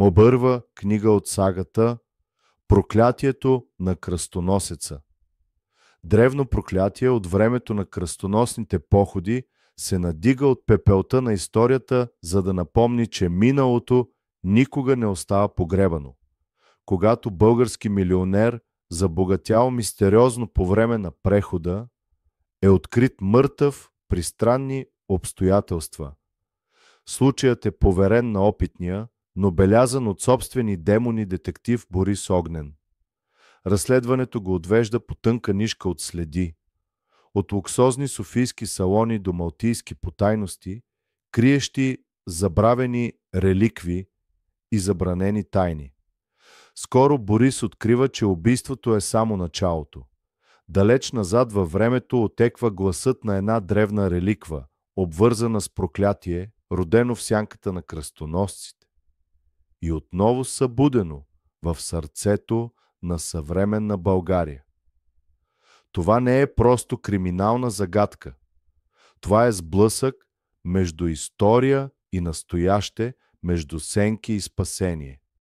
Мобърва книга от сагата Проклятието на кръстоносеца. Древно проклятие от времето на кръстоносните походи се надига от пепелта на историята, за да напомни, че миналото никога не остава погребано. Когато български милионер, забогатял мистериозно по време на прехода, е открит мъртъв при странни обстоятелства. Случаят е поверен на опитния, но белязан от собствени демони детектив Борис Огнен. Разследването го отвежда по тънка нишка от следи. От луксозни софийски салони до малтийски потайности, криещи забравени реликви и забранени тайни. Скоро Борис открива, че убийството е само началото. Далеч назад във времето отеква гласът на една древна реликва, обвързана с проклятие, родено в сянката на кръстоносците. И отново събудено в сърцето на съвременна България. Това не е просто криминална загадка. Това е сблъсък между история и настояще, между сенки и спасение.